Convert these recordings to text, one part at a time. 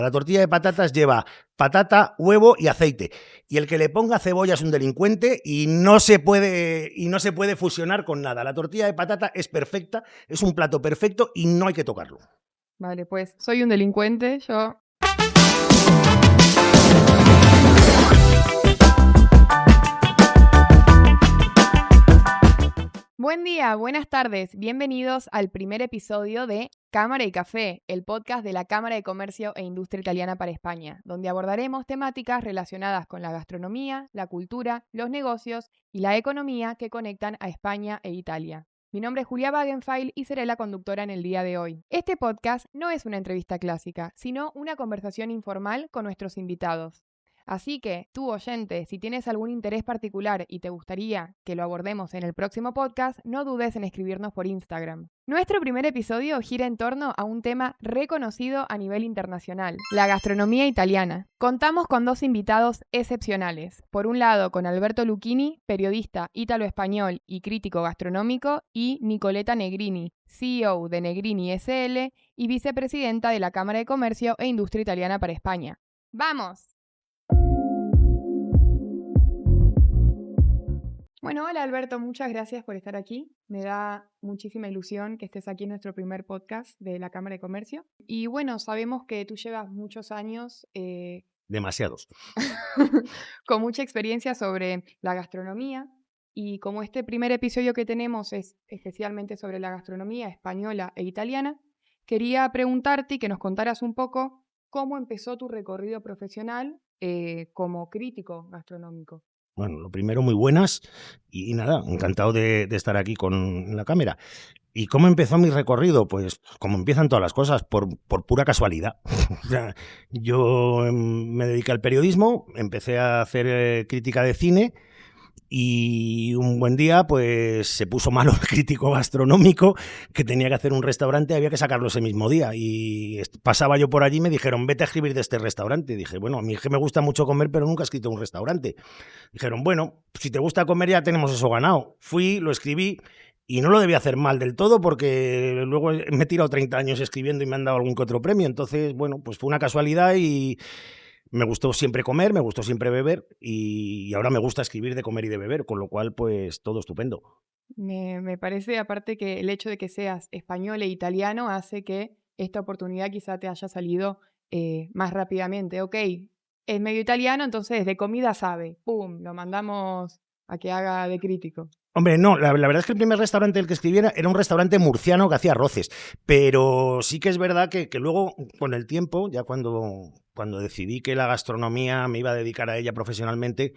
La tortilla de patatas lleva patata, huevo y aceite. Y el que le ponga cebolla es un delincuente y no se puede fusionar con nada. La tortilla de patata es perfecta, es un plato perfecto y no hay que tocarlo. Vale, pues soy un delincuente, yo. Buen día, buenas tardes, bienvenidos al primer episodio de Cámara y Café, el podcast de la Cámara de Comercio e Industria Italiana para España, donde abordaremos temáticas relacionadas con la gastronomía, la cultura, los negocios y la economía que conectan a España e Italia. Mi nombre es Julia Wagenfeil y seré la conductora en el día de hoy. Este podcast no es una entrevista clásica, sino una conversación informal con nuestros invitados. Así que, tú oyente, si tienes algún interés particular y te gustaría que lo abordemos en el próximo podcast, no dudes en escribirnos por Instagram. Nuestro primer episodio gira en torno a un tema reconocido a nivel internacional, la gastronomía italiana. Contamos con dos invitados excepcionales. Por un lado, con Alberto Lucchini, periodista ítalo-español y crítico gastronómico, y Nicoletta Negrini, CEO de Negrini SL y vicepresidenta de la Cámara de Comercio e Industria Italiana para España. ¡Vamos! Bueno, hola Alberto, muchas gracias por estar aquí. Me da muchísima ilusión que estés aquí en nuestro primer podcast de la Cámara de Comercio. Y bueno, sabemos que tú llevas muchos años Demasiados. con mucha experiencia sobre la gastronomía. Y como este primer episodio que tenemos es especialmente sobre la gastronomía española e italiana, quería preguntarte y que nos contaras un poco cómo empezó tu recorrido profesional como crítico gastronómico. Bueno, lo primero, muy buenas y nada, encantado de estar aquí con la cámara. ¿Y cómo empezó mi recorrido? Pues como empiezan todas las cosas, por pura casualidad. O sea, yo me dediqué al periodismo, empecé a hacer crítica de cine y un buen día pues se puso malo el crítico gastronómico, que tenía que hacer un restaurante, había que sacarlo ese mismo día y pasaba yo por allí y me dijeron, vete a escribir de este restaurante. Y dije, bueno, a mí es que me gusta mucho comer, pero nunca he escrito un restaurante. Dijeron, bueno, si te gusta comer ya tenemos eso ganado. Fui, lo escribí y no lo debía hacer mal del todo porque luego me he tirado 30 años escribiendo y me han dado algún que otro premio. Entonces, bueno, pues fue una casualidad y me gustó siempre comer, me gustó siempre beber y ahora me gusta escribir de comer y de beber, con lo cual, pues todo estupendo. Me parece aparte que el hecho de que seas español e italiano hace que esta oportunidad quizá te haya salido más rápidamente. Ok, es medio italiano, entonces de comida sabe. ¡Pum! Lo mandamos a que haga de crítico. Hombre, no, la verdad es que el primer restaurante del que escribiera era un restaurante murciano que hacía arroces, pero sí que es verdad que luego, con el tiempo, ya cuando decidí que la gastronomía me iba a dedicar a ella profesionalmente,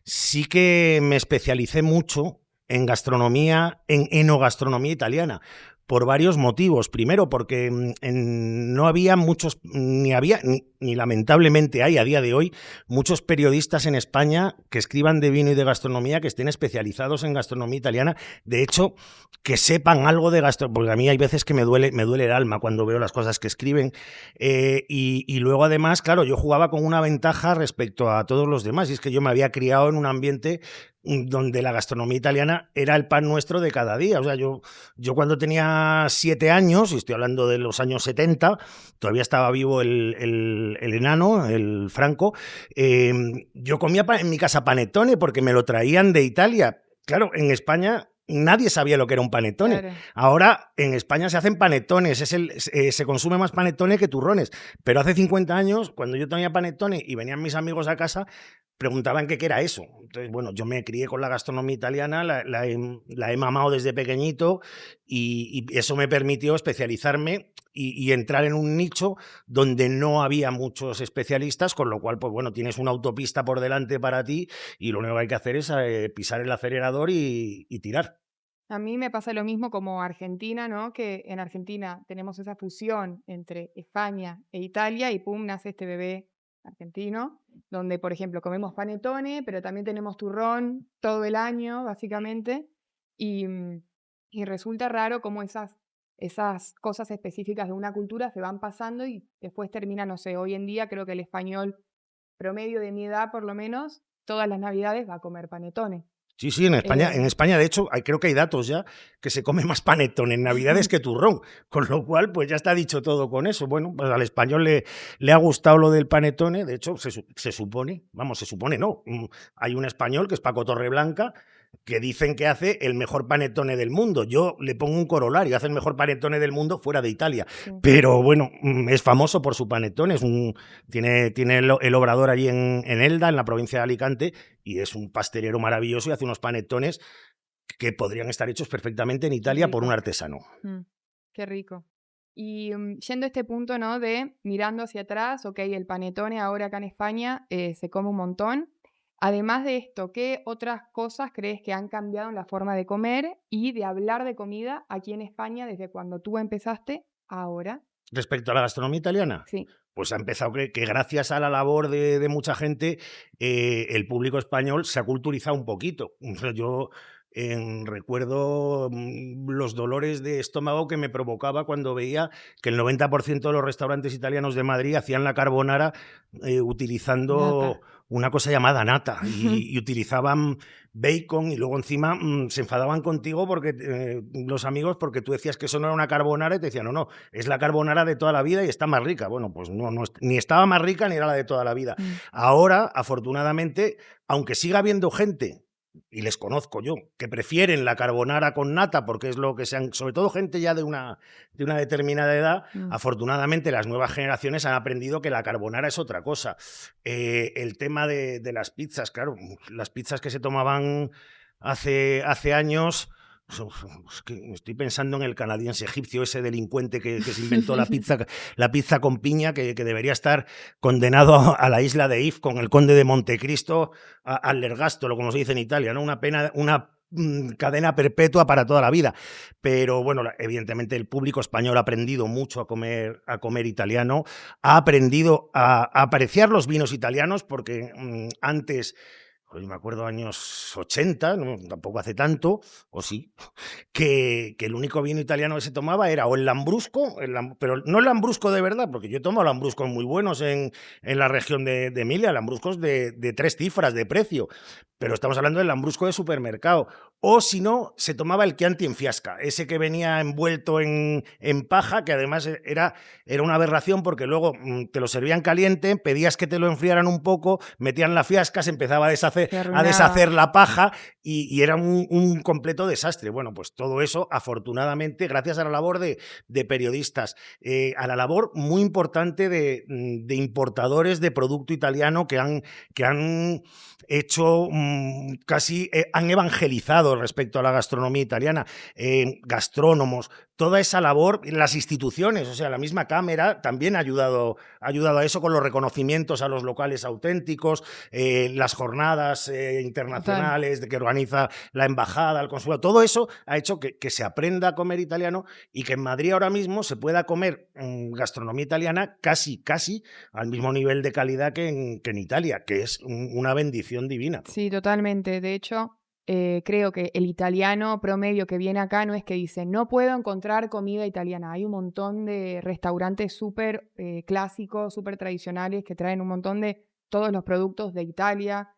sí que me especialicé mucho en gastronomía, en enogastronomía italiana, por varios motivos. Primero, porque no había muchos, ni lamentablemente hay a día de hoy, muchos periodistas en España que escriban de vino y de gastronomía, que estén especializados en gastronomía italiana. De hecho, que sepan algo de gastronomía, porque a mí hay veces que me duele el alma cuando veo las cosas que escriben. Y luego, además, claro, yo jugaba con una ventaja respecto a todos los demás, y es que yo me había criado en un ambiente donde la gastronomía italiana era el pan nuestro de cada día. O sea, yo cuando tenía 7 años, y estoy hablando de los años 70, todavía estaba vivo el enano, el Franco, yo comía en mi casa panettone porque me lo traían de Italia. Claro, en España nadie sabía lo que era un panettone. Claro. Ahora en España se hacen panetones, se consume más panettone que turrones. Pero hace 50 años, cuando yo tenía panettone y venían mis amigos a casa, preguntaban qué era eso. Entonces, bueno, yo me crié con la gastronomía italiana, la he mamado desde pequeñito y eso me permitió especializarme y entrar en un nicho donde no había muchos especialistas, con lo cual, pues bueno, tienes una autopista por delante para ti y lo único que hay que hacer es pisar el acelerador y tirar. A mí me pasa lo mismo como Argentina, ¿no? Que en Argentina tenemos esa fusión entre España e Italia y pum, nace este bebé argentino, donde, por ejemplo, comemos panettone, pero también tenemos turrón todo el año, básicamente, y, y resulta raro cómo esas cosas específicas de una cultura se van pasando y después termina, no sé, hoy en día creo que el español promedio de mi edad, por lo menos, todas las navidades va a comer panettone. Sí, sí, en España, de hecho, creo que hay datos ya que se come más panetón en Navidades que turrón, con lo cual, pues ya está dicho todo con eso. Bueno, pues al español le ha gustado lo del panetone, de hecho, se supone, vamos, se supone no, hay un español que es Paco Torreblanca, que dicen que hace el mejor panetone del mundo. Yo le pongo un corolario, hace el mejor panetone del mundo fuera de Italia, Sí. pero bueno, es famoso por su panetone, tiene el obrador allí en Elda, en la provincia de Alicante, y es un pastelero maravilloso y hace unos panetones que podrían estar hechos perfectamente en Italia por un artesano. Qué rico. Y yendo a este punto, ¿no? De mirando hacia atrás, ok, el panetone ahora acá en España se come un montón. Además de esto, ¿qué otras cosas crees que han cambiado en la forma de comer y de hablar de comida aquí en España desde cuando tú empezaste a ahora? Respecto a la gastronomía italiana, Sí. pues ha empezado que gracias a la labor de mucha gente, el público español se ha culturizado un poquito. O sea, yo recuerdo los dolores de estómago que me provocaba cuando veía que el 90% de los restaurantes italianos de Madrid hacían la carbonara utilizando Nata. una cosa llamada nata y utilizaban bacon y luego encima se enfadaban contigo porque los amigos porque tú decías que eso no era una carbonara y te decían, no, es la carbonara de toda la vida y está más rica. Bueno, pues no, ni estaba más rica ni era la de toda la vida. Ahora, afortunadamente, aunque siga habiendo gente, y les conozco yo, que prefieren la carbonara con nata porque es lo que sean, sobre todo gente ya de una determinada edad, afortunadamente las nuevas generaciones han aprendido que la carbonara es otra cosa. El tema de las pizzas, claro, las pizzas que se tomaban hace años. Es que estoy pensando en el canadiense egipcio, ese delincuente que se inventó la pizza con piña, que debería estar condenado a la isla de If con el conde de Montecristo, al ergastolo, como se dice en Italia, ¿no? Una pena, una cadena perpetua para toda la vida. Pero bueno, evidentemente el público español ha aprendido mucho a comer italiano, ha aprendido a apreciar los vinos italianos, porque antes... Pues me acuerdo años 80, no, tampoco hace tanto, o sí, que el único vino italiano que se tomaba era o el Lambrusco, pero no el Lambrusco de verdad, porque yo tomo Lambruscos muy buenos en la región de Emilia, Lambruscos de 3 cifras de precio, pero estamos hablando del Lambrusco de supermercado. O si no, se tomaba el Chianti en fiasca, ese que venía envuelto en paja, que además era una aberración porque luego te lo servían caliente, pedías que te lo enfriaran un poco, metían la fiasca, se empezaba a deshacer la paja y era un completo desastre. Bueno, pues todo eso, afortunadamente, gracias a la labor de periodistas, a la labor muy importante de importadores de producto italiano que han hecho casi, han evangelizado respecto a la gastronomía italiana, gastrónomos, toda esa labor, las instituciones, o sea, la misma Cámara también ha ayudado a eso con los reconocimientos a los locales auténticos, las jornadas internacionales que organiza la embajada, el consulado, todo eso ha hecho que se aprenda a comer italiano y que en Madrid ahora mismo se pueda comer gastronomía italiana casi al mismo nivel de calidad que en Italia, que es una bendición divina. Sí, totalmente. De hecho, creo que el italiano promedio que viene acá no es que dice, no puedo encontrar comida italiana. Hay un montón de restaurantes súper clásicos, súper tradicionales, que traen un montón de todos los productos de Italia.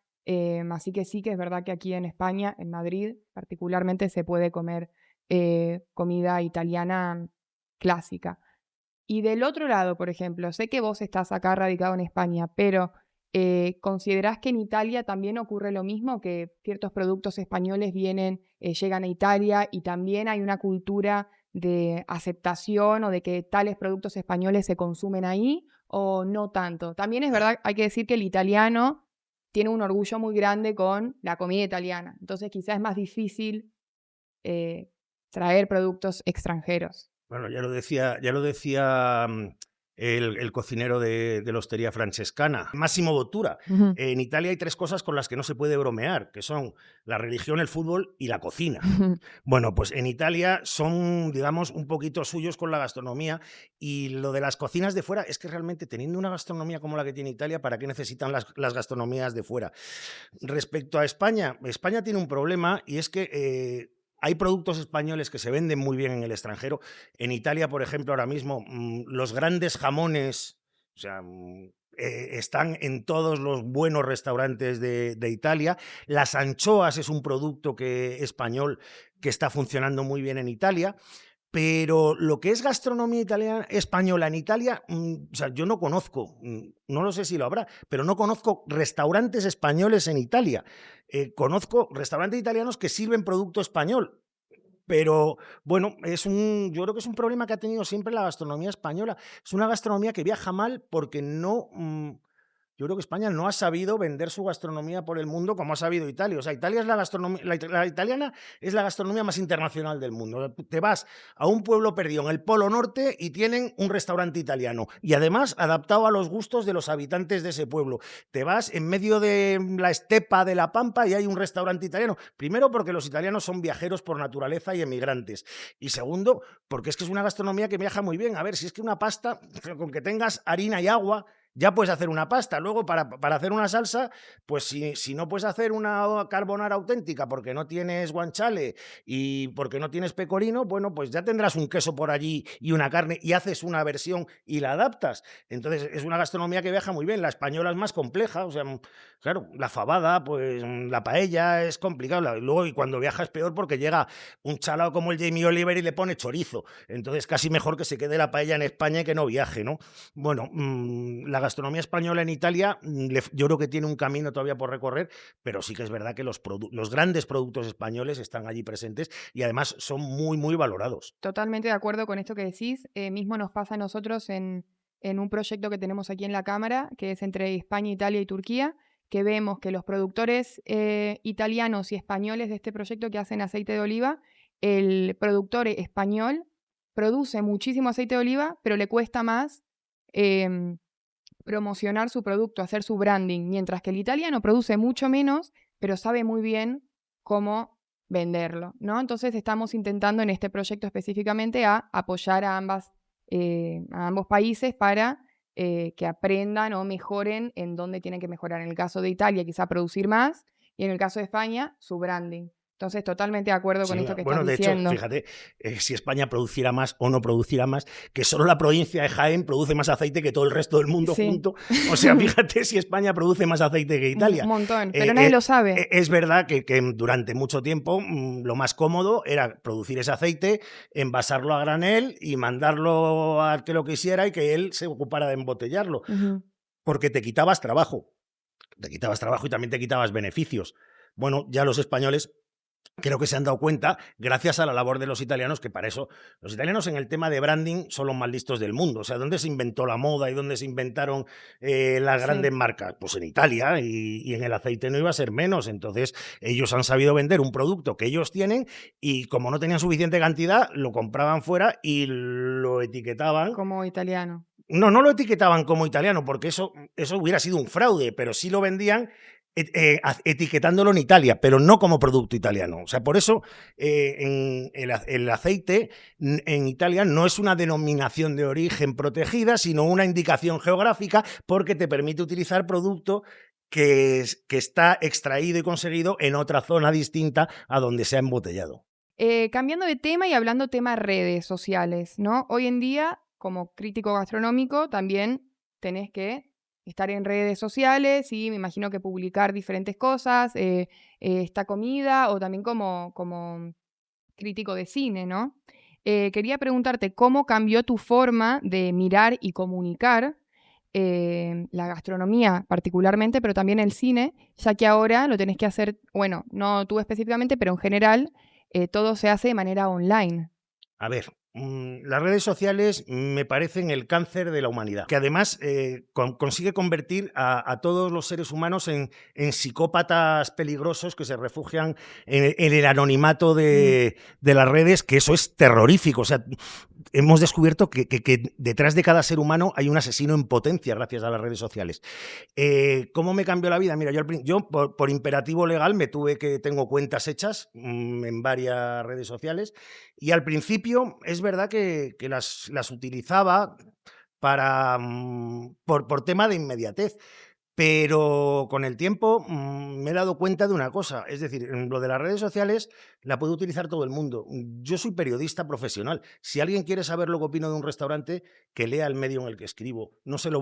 Así que sí que es verdad que aquí en España, en Madrid particularmente, se puede comer comida italiana clásica. Y del otro lado, por ejemplo, sé que vos estás acá radicado en España, pero ¿considerás que en Italia también ocurre lo mismo, que ciertos productos españoles llegan a Italia y también hay una cultura de aceptación o de que tales productos españoles se consumen ahí o no tanto? También es verdad, hay que decir que el italiano tiene un orgullo muy grande con la comida italiana, entonces quizás es más difícil traer productos extranjeros. Bueno, ya lo decía el cocinero de la Hostería Francescana, Massimo Bottura. En Italia hay 3 cosas con las que no se puede bromear, que son la religión, el fútbol y la cocina. Bueno, pues en Italia son, digamos, un poquito suyos con la gastronomía, y lo de las cocinas de fuera es que realmente, teniendo una gastronomía como la que tiene Italia, ¿para qué necesitan las gastronomías de fuera? Respecto a España, España tiene un problema, y es que hay productos españoles que se venden muy bien en el extranjero. En Italia, por ejemplo, ahora mismo, los grandes jamones O sea, están en todos los buenos restaurantes de Italia. Las anchoas es un producto español que está funcionando muy bien en Italia. Pero lo que es gastronomía italiana, española en Italia, o sea, yo no conozco, no lo sé si lo habrá, pero no conozco restaurantes españoles en Italia. Conozco restaurantes italianos que sirven producto español. Pero bueno, yo creo que es un problema que ha tenido siempre la gastronomía española. Es una gastronomía que viaja mal porque no, yo creo que España no ha sabido vender su gastronomía por el mundo como ha sabido Italia. O sea, Italia es la gastronomía, la italiana es la gastronomía más internacional del mundo. Te vas a un pueblo perdido en el Polo Norte y tienen un restaurante italiano. Y además adaptado a los gustos de los habitantes de ese pueblo. Te vas en medio de la estepa de la Pampa y hay un restaurante italiano. Primero, porque los italianos son viajeros por naturaleza y emigrantes. Y segundo, porque es que es una gastronomía que viaja muy bien. A ver, si es que una pasta, con que tengas harina y agua, ya puedes hacer una pasta. Luego, para hacer una salsa, pues si no puedes hacer una carbonara auténtica porque no tienes guanciale y porque no tienes pecorino, bueno, pues ya tendrás un queso por allí y una carne y haces una versión y la adaptas. Entonces, es una gastronomía que viaja muy bien. La española es más compleja, o sea, claro, la fabada, pues la paella es complicado. Luego, y cuando viaja es peor porque llega un chalao como el Jamie Oliver y le pone chorizo. Entonces, casi mejor que se quede la paella en España y que no viaje, ¿no? Bueno, la gastronomía española en Italia, yo creo que tiene un camino todavía por recorrer, pero sí que es verdad que los grandes productos españoles están allí presentes y además son muy, muy valorados. Totalmente de acuerdo con esto que decís. Mismo nos pasa a nosotros en un proyecto que tenemos aquí en la Cámara, que es entre España, Italia y Turquía, que vemos que los productores italianos y españoles de este proyecto que hacen aceite de oliva, el productor español produce muchísimo aceite de oliva, pero le cuesta más promocionar su producto, hacer su branding, mientras que el italiano produce mucho menos, pero sabe muy bien cómo venderlo, ¿no? Entonces estamos intentando en este proyecto específicamente a apoyar a ambos países para que aprendan o mejoren en dónde tienen que mejorar. En el caso de Italia, quizá producir más, y en el caso de España, su branding. Entonces, totalmente de acuerdo con Sí, esto que bueno, estás de hecho, diciendo. fíjate, si España produciera más o no produciera más, que solo la provincia de Jaén produce más aceite que todo el resto del mundo Sí. junto. O sea, fíjate si España produce más aceite que Italia. Un montón, pero nadie lo sabe. Es verdad que durante mucho tiempo lo más cómodo era producir ese aceite, envasarlo a granel y mandarlo al que lo quisiera y que él se ocupara de embotellarlo. Porque te quitabas trabajo. Te quitabas trabajo y también te quitabas beneficios. Bueno, ya los españoles creo que se han dado cuenta, gracias a la labor de los italianos, que para eso, los italianos en el tema de branding son los más listos del mundo. O sea, ¿dónde se inventó la moda y dónde se inventaron las grandes marcas? Pues en Italia, y en el aceite no iba a ser menos. Entonces, ellos han sabido vender un producto que ellos tienen y como no tenían suficiente cantidad, lo compraban fuera y lo etiquetaban. Como italiano. No lo etiquetaban como italiano, porque eso hubiera sido un fraude, pero sí lo vendían etiquetándolo en Italia, pero no como producto italiano. O sea, por eso el aceite en Italia no es una denominación de origen protegida, sino una indicación geográfica porque te permite utilizar producto que está extraído y conseguido en otra zona distinta a donde se ha embotellado. Cambiando de tema y hablando tema redes sociales, ¿no? Hoy en día, como crítico gastronómico, también tenés que estar en redes sociales y me imagino que publicar diferentes cosas, esta comida o también como crítico de cine, ¿no? Quería preguntarte cómo cambió tu forma de mirar y comunicar la gastronomía particularmente, pero también el cine, ya que ahora lo tenés que hacer, bueno, no tú específicamente, pero en general todo se hace de manera online. A ver, las redes sociales me parecen el cáncer de la humanidad, que además consigue convertir a todos los seres humanos en psicópatas peligrosos que se refugian en el anonimato de las redes, que eso es terrorífico. O sea, hemos descubierto que detrás de cada ser humano hay un asesino en potencia gracias a las redes sociales. ¿Cómo me cambió la vida? Mira, yo por imperativo legal tengo cuentas hechas en varias redes sociales y al principio es verdad que las utilizaba por tema de inmediatez. Pero con el tiempo me he dado cuenta de una cosa, es decir, en lo de las redes sociales la puede utilizar todo el mundo. Yo soy periodista profesional. Si alguien quiere saber lo que opino de un restaurante, que lea el medio en el que escribo. No lo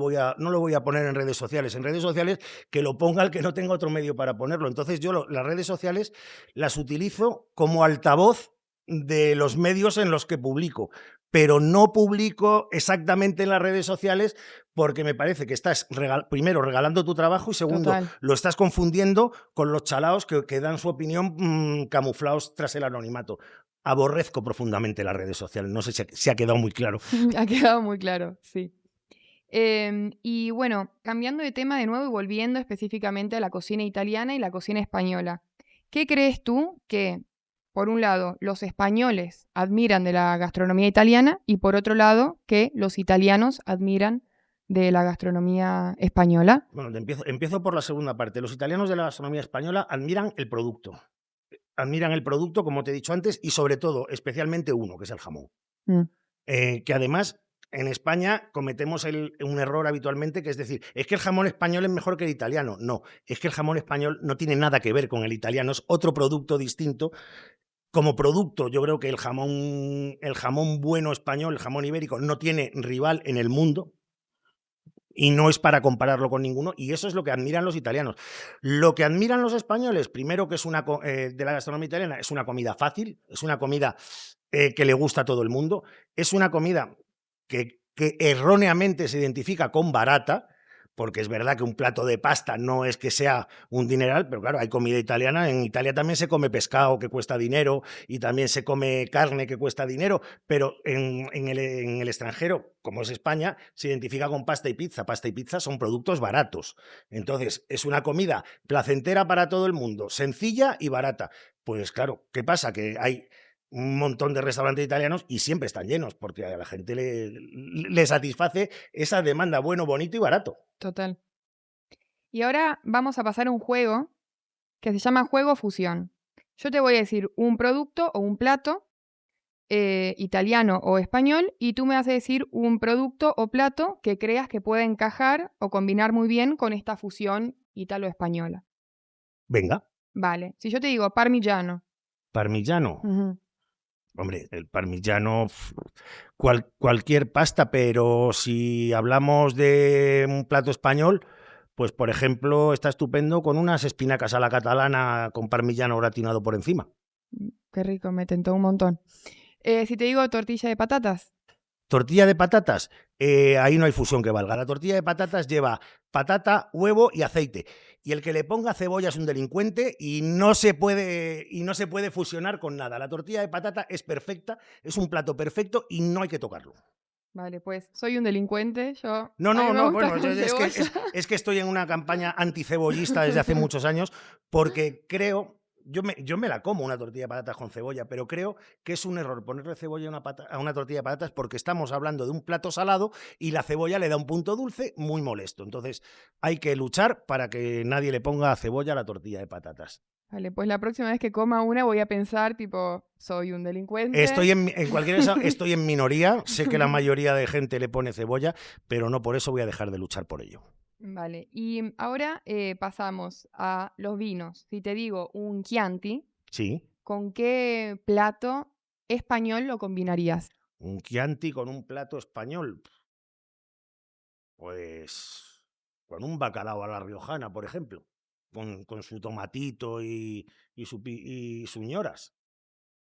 voy a poner en redes sociales. En redes sociales que lo ponga el que no tenga otro medio para ponerlo. Entonces yo las redes sociales las utilizo como altavoz de los medios en los que publico, pero no publico exactamente en las redes sociales porque me parece que estás, primero, regalando tu trabajo y segundo, Total. lo estás confundiendo con los chalaos que dan su opinión camuflados tras el anonimato. Aborrezco profundamente las redes sociales, no sé si ha quedado muy claro. Ha quedado muy claro, sí. Y bueno, cambiando de tema de nuevo y volviendo específicamente a la cocina italiana y la cocina española, ¿qué crees tú que, por un lado, los españoles admiran de la gastronomía italiana y por otro lado, que los italianos admiran de la gastronomía española? Bueno, empiezo por la segunda parte. Los italianos de la gastronomía española admiran el producto. Admiran el producto, como te he dicho antes, y sobre todo, especialmente uno, que es el jamón. Mm, Que además en España cometemos un error habitualmente, que es decir, es que el jamón español es mejor que el italiano. No, es que el jamón español no tiene nada que ver con el italiano, es otro producto distinto. Como producto, yo creo que el jamón bueno español, el jamón ibérico, no tiene rival en el mundo. Y no es para compararlo con ninguno, y eso es lo que admiran los italianos. Lo que admiran los españoles, primero que es de la gastronomía italiana, es una comida fácil, es una comida que le gusta a todo el mundo, es una comida que erróneamente se identifica con barata, porque es verdad que un plato de pasta no es que sea un dineral, pero claro, hay comida italiana, en Italia también se come pescado que cuesta dinero y también se come carne que cuesta dinero, pero en el extranjero, como es España, se identifica con pasta y pizza. Pasta y pizza son productos baratos. Entonces, es una comida placentera para todo el mundo, sencilla y barata. Pues claro, ¿qué pasa? Que hay un montón de restaurantes italianos y siempre están llenos, porque a la gente le satisface esa demanda bueno, bonito y barato. total. Y ahora vamos a pasar a un juego que se llama Juego Fusión. Yo te voy a decir un producto o un plato italiano o español y tú me vas a decir un producto o plato que creas que puede encajar o combinar muy bien con esta fusión italo-española. Venga, Vale, si yo te digo parmigiano. parmigiano. Ujú. Hombre, el parmigiano, cualquier pasta, pero si hablamos de un plato español, pues por ejemplo está estupendo con unas espinacas a la catalana con parmigiano gratinado por encima. Qué rico, me tentó un montón. Si te digo tortilla de patatas. Tortilla de patatas, ahí no hay fusión que valga. La tortilla de patatas lleva patata, huevo y aceite. Y el que le ponga cebolla es un delincuente y no se puede fusionar con nada. La tortilla de patata es perfecta, es un plato perfecto y no hay que tocarlo. Vale, pues soy un delincuente, yo... No, A mí no, me no, gusta bueno, con cebolla. es que estoy en una campaña anticebollista desde hace muchos años porque creo, yo me la como una tortilla de patatas con cebolla, pero creo que es un error ponerle cebolla a una tortilla de patatas porque estamos hablando de un plato salado y la cebolla le da un punto dulce muy molesto. Entonces hay que luchar para que nadie le ponga cebolla a la tortilla de patatas. Vale, pues la próxima vez que coma una voy a pensar tipo, soy un delincuente. En cualquier caso, estoy en minoría, sé que la mayoría de gente le pone cebolla, pero no por eso voy a dejar de luchar por ello. Vale, y ahora pasamos a los vinos. Si te digo un Chianti, Sí. ¿con qué plato español lo combinarías? Un Chianti con un plato español, pues con un bacalao a la riojana, por ejemplo, con su tomatito y sus ñoras.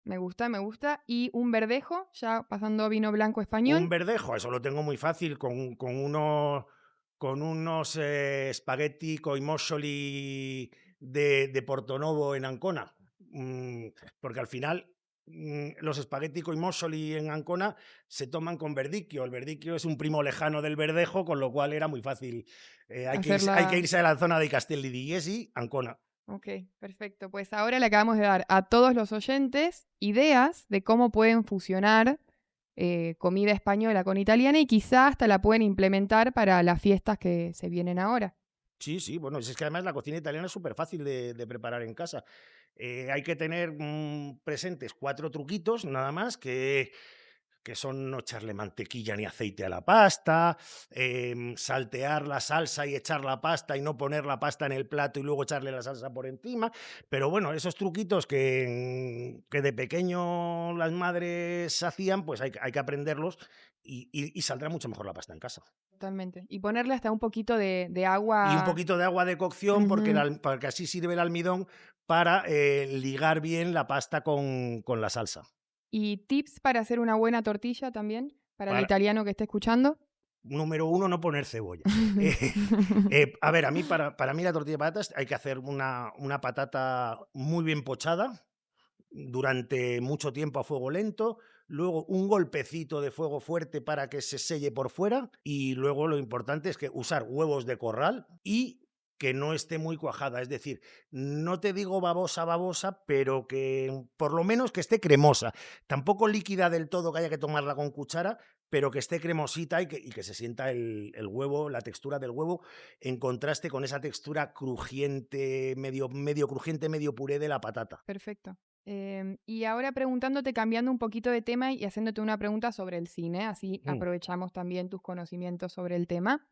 Me gusta, me gusta. Y un verdejo, ya pasando a vino blanco Un español. verdejo, eso lo tengo muy fácil, con unos spaghetti coimosoli de Portonovo en Ancona. Porque al final los spaghetti coimosoli en Ancona se toman con verdicchio. El verdicchio es un primo lejano del verdejo, con lo cual era muy fácil. Hay que Hacerla. irse a la zona de Castelli di Iesi, Ancona. Ok, perfecto. Pues ahora le acabamos de dar a todos los oyentes ideas de cómo pueden fusionar comida española con italiana y quizá hasta la pueden implementar para las fiestas que se vienen ahora. Sí, sí, bueno, es que además la cocina italiana es súper fácil de preparar en casa. Hay que tener presentes 4 truquitos, nada más, que son no echarle mantequilla ni aceite a la pasta, saltear la salsa y echar la pasta y no poner la pasta en el plato y luego echarle la salsa por encima. Pero bueno, esos truquitos que de pequeño las madres hacían, pues hay que aprenderlos y saldrá mucho mejor la pasta en casa. Totalmente. Y ponerle hasta un poquito de Y un agua. poquito de agua de cocción Ujú. porque así sirve el almidón para ligar bien la pasta con la salsa. ¿Y tips para hacer una buena tortilla también? Para el Para, italiano que esté escuchando. número uno, no poner cebolla. A ver, para mí la tortilla de patatas hay que hacer una patata muy bien pochada durante mucho tiempo a fuego lento, luego un golpecito de fuego fuerte para que se selle por fuera y luego lo importante es que usar huevos de corral y que no esté muy cuajada, es decir, no te digo babosa, babosa, pero que por lo menos que esté cremosa, tampoco líquida del todo que haya que tomarla con cuchara, pero que esté cremosita y que se sienta el huevo, la textura del huevo, en contraste con esa textura crujiente, medio crujiente, medio puré de la patata. Perfecto. Y ahora preguntándote, cambiando un poquito de tema y haciéndote una pregunta sobre el cine, así Mm, aprovechamos también tus conocimientos sobre el tema.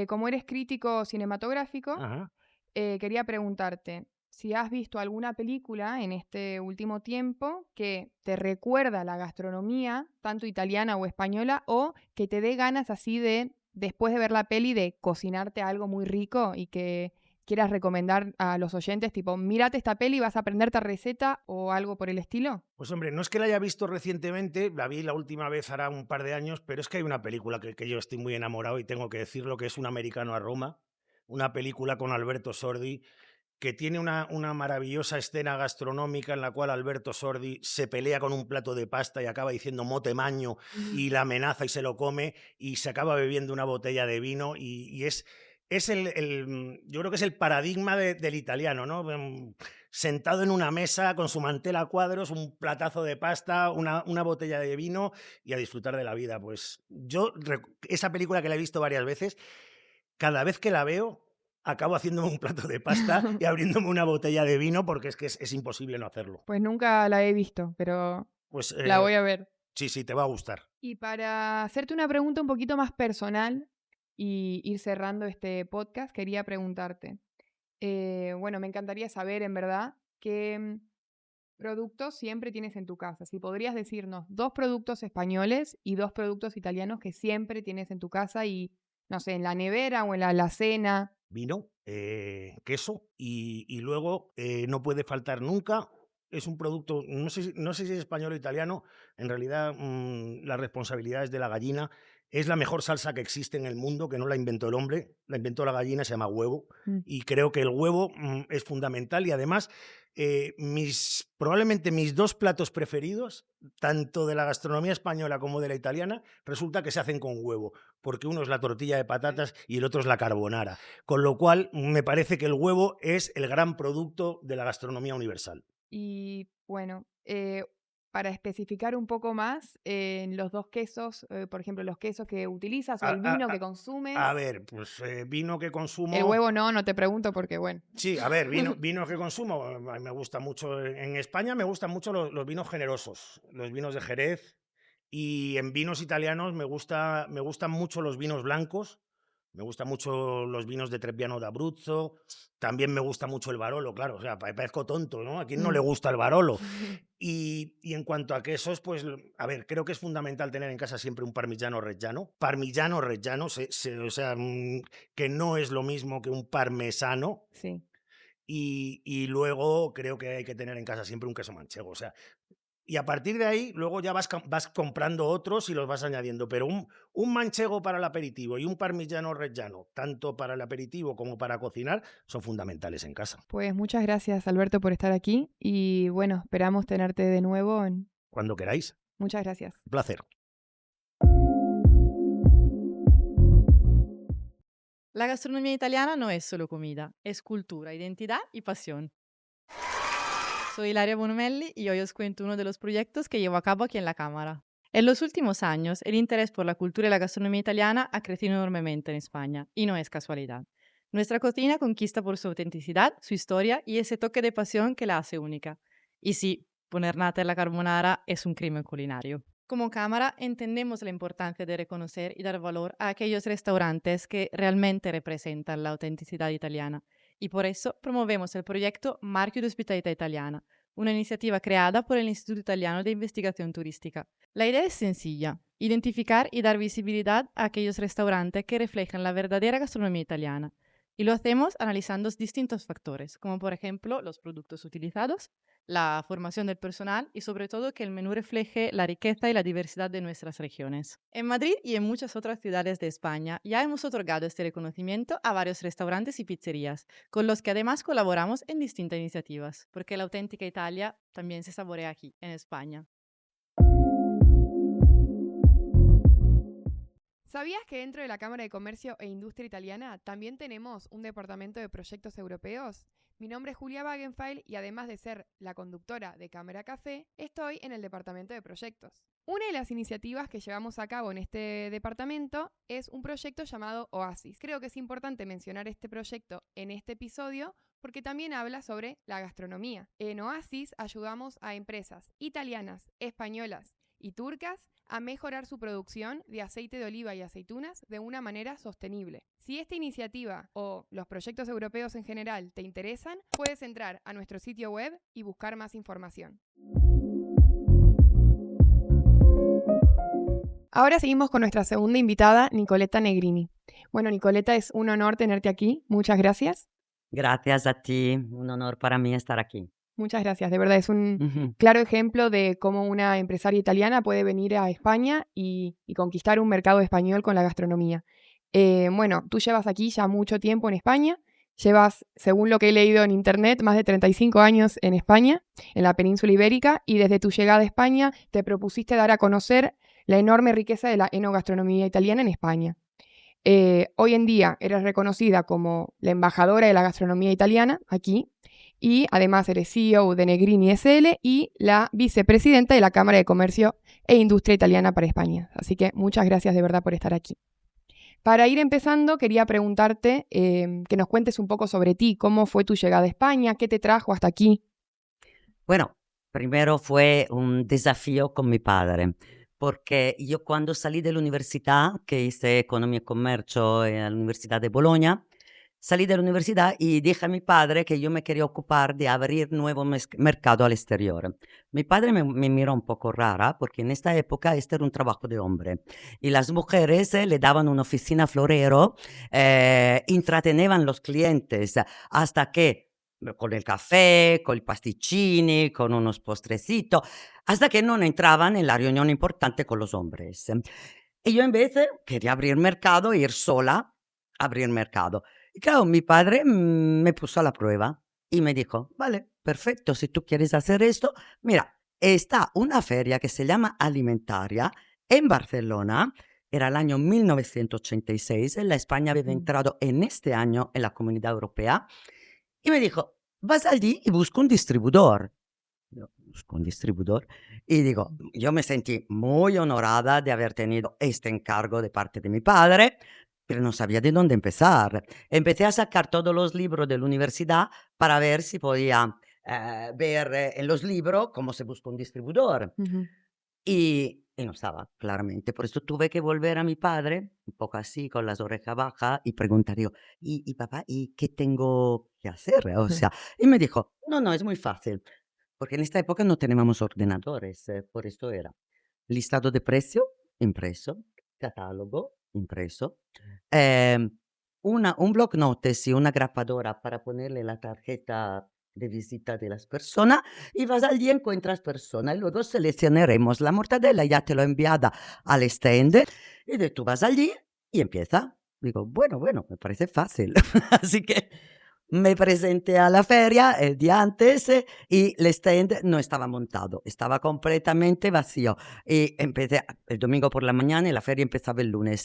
Como eres crítico cinematográfico, ajá. quería preguntarte si has visto alguna película en este último tiempo que te recuerda la gastronomía, tanto italiana o española, o que te dé ganas así de, después de ver la peli, de cocinarte algo muy rico y que quieras recomendar a los oyentes, tipo, mírate esta peli, vas a aprenderte receta o algo por el estilo. Pues hombre, no es que la haya visto recientemente, la vi la última vez hará un par de años, pero es que hay una película que yo estoy muy enamorado y tengo que decirlo, que es Un americano a Roma, una película con Alberto Sordi, que tiene una maravillosa escena gastronómica en la cual Alberto Sordi se pelea con un plato de pasta y acaba diciendo mote maño Ujú. y la amenaza y se lo come y se acaba bebiendo una botella de vino y es yo creo que es el paradigma del italiano, ¿no? Sentado en una mesa con su mantel a cuadros, un platazo de pasta, una botella de vino y a disfrutar de la vida. Pues esa película que la he visto varias veces, cada vez que la veo, acabo haciéndome un plato de pasta y abriéndome una botella de vino porque es que es imposible no hacerlo. Pues nunca la he visto, pero Pues la voy a ver. sí, sí, te va a gustar. Y para hacerte una pregunta un poquito más personal y ir cerrando este podcast, quería preguntarte, bueno, me encantaría saber en verdad qué productos siempre tienes en tu casa. Si podrías decirnos 2 productos españoles y 2 productos italianos que siempre tienes en tu casa y, no sé, en la nevera o en la alacena. Vino, queso y luego no puede faltar nunca. Es un producto, no sé si es español o italiano, en realidad la responsabilidad es de la gallina. Es la mejor salsa que existe en el mundo, que no la inventó el hombre, la inventó la gallina, se llama huevo. Mm. Y creo que el huevo es fundamental y además probablemente mis dos platos preferidos, tanto de la gastronomía española como de la italiana, resulta que se hacen con huevo, porque uno es la tortilla de patatas y el otro es la carbonara. Con lo cual, me parece que el huevo es el gran producto de la gastronomía universal. Y bueno, para especificar un poco más, en los 2 quesos, por ejemplo, los quesos que utilizas o A, el vino a- que a- consumes. a ver, pues vino que El consumo. huevo no, no te pregunto porque, bueno. Sí, a ver, vino que consumo. Me gusta mucho. En España me gustan mucho los vinos generosos, los vinos de Jerez. Y en vinos italianos me gustan mucho los vinos blancos. Me gustan mucho los vinos de Trebbiano d'Abruzzo. También me gusta mucho el Barolo, claro. O sea, parezco tonto, ¿no? ¿A quién no le Mm. gusta el Barolo? Y en cuanto a quesos, pues, a ver, creo que es fundamental tener en casa siempre un parmigiano reggiano. Parmigiano reggiano, o sea, que no es lo mismo que un parmesano. Sí. Y luego creo que hay que tener en casa siempre un queso manchego. O sea, y a partir de ahí, luego ya vas comprando otros y los vas añadiendo. Pero un manchego para el aperitivo y un parmigiano reggiano, tanto para el aperitivo como para cocinar, son fundamentales en casa. Pues muchas gracias, Alberto, por estar aquí y bueno, esperamos tenerte de nuevo. Cuando queráis. Muchas gracias. Un placer. La gastronomía italiana no es solo comida, es cultura, identidad y pasión. Soy Ilaria Bonomelli y hoy os cuento uno de los proyectos que llevo a cabo aquí en la Cámara. En los últimos años, el interés por la cultura y la gastronomía italiana ha crecido enormemente en España, y no es casualidad. Nuestra cocina conquista por su autenticidad, su historia y ese toque de pasión que la hace única. Y sí, poner nata en la carbonara es un crimen culinario. Como cámara entendemos la importancia de reconocer y dar valor a aquellos restaurantes que realmente representan la autenticidad italiana y por eso promovemos el proyecto Marchio di Ospitalità Italiana, una iniciativa creada por el Instituto Italiano de Investigación Turística. La idea es sencilla: identificar y dar visibilidad a aquellos restaurantes que reflejan la verdadera gastronomía italiana. Y lo hacemos analizando distintos factores, como por ejemplo los productos utilizados, la formación del personal y sobre todo que el menú refleje la riqueza y la diversidad de nuestras regiones. En Madrid y en muchas otras ciudades de España ya hemos otorgado este reconocimiento a varios restaurantes y pizzerías, con los que además colaboramos en distintas iniciativas, porque la auténtica Italia también se saborea aquí, en España. ¿Sabías que dentro de la Cámara de Comercio e Industria Italiana también tenemos un departamento de proyectos europeos? Mi nombre es Julia Wagenfeld y además de ser la conductora de Cámara Café, estoy en el departamento de proyectos. Una de las iniciativas que llevamos a cabo en este departamento es un proyecto llamado Oasis. Creo que es importante mencionar este proyecto en este episodio porque también habla sobre la gastronomía. En Oasis ayudamos a empresas italianas, españolas y turcas a mejorar su producción de aceite de oliva y aceitunas de una manera sostenible. Si esta iniciativa o los proyectos europeos en general te interesan, puedes entrar a nuestro sitio web y buscar más información. Ahora seguimos con nuestra segunda invitada, Nicoletta Negrini. Bueno, Nicoletta, es un honor tenerte aquí. Muchas gracias. Gracias a ti, un honor para mí estar aquí. Muchas gracias, de verdad es un claro ejemplo de cómo una empresaria italiana puede venir a España y conquistar un mercado español con la gastronomía. Bueno, tú llevas aquí ya mucho tiempo en España, llevas, según lo que he leído en internet, más de 35 años en España, en la península ibérica, y desde tu llegada a España te propusiste dar a conocer la enorme riqueza de la enogastronomía italiana en España. Hoy en día eres reconocida como la embajadora de la gastronomía italiana aquí, y además eres CEO de Negrini SL y la vicepresidenta de la Cámara de Comercio e Industria Italiana para España. Así que muchas gracias de verdad por estar aquí. Para ir empezando, quería preguntarte que nos cuentes un poco sobre ti, cómo fue tu llegada a España, qué te trajo hasta aquí. Bueno, primero fue un desafío con mi padre, porque yo cuando salí de la universidad, que hice Economía y Comercio en la Universidad de Bologna, salí de la universidad y dije a mi padre que yo me quería ocupar de abrir nuevo mercado al exterior. Mi padre me miró un poco rara porque en esta época este era un trabajo de hombre y las mujeres le daban una oficina florero, entretenían los clientes hasta que con el café, con i pasticcini, con unos postrecitos, hasta que no entraban en la reunión importante con los hombres. Y yo en vez quería abrir mercado, ir sola a abrir mercado. Y claro, mi padre me puso a la prueba y me dijo, vale, perfecto, si tú quieres hacer esto, mira, está una feria que se llama Alimentaria en Barcelona, era el año 1986, la España había entrado en este año en la Comunidad Europea, y me dijo, vas allí y busca un distribuidor. Yo busco un distribuidor y digo, yo me sentí muy honorada de haber tenido este encargo de parte de mi padre, pero no sabía de dónde empezar. Empecé a sacar todos los libros de la universidad para ver si podía ver en los libros cómo se busca un distribuidor. Y no estaba, claramente. Por eso tuve que volver a mi padre, un poco así, con las orejas bajas, y preguntar yo, ¿y papá, ¿y qué tengo que hacer? O sea, y me dijo, no, es muy fácil, porque en esta época no teníamos ordenadores, por eso era listado de precio, impreso, catálogo, impreso, un bloc notes y una grapadora para ponerle la tarjeta de visita de las personas, y vas allí, encuentras personas, y luego seleccionaremos la mortadela, ya te lo he enviada al stand, y tú vas allí y empieza. Digo, bueno, me parece fácil. Así que me presenté a la feria el día antes y el stand no estaba montado, estaba completamente vacío. Y empecé el domingo por la mañana y la feria empezaba el lunes.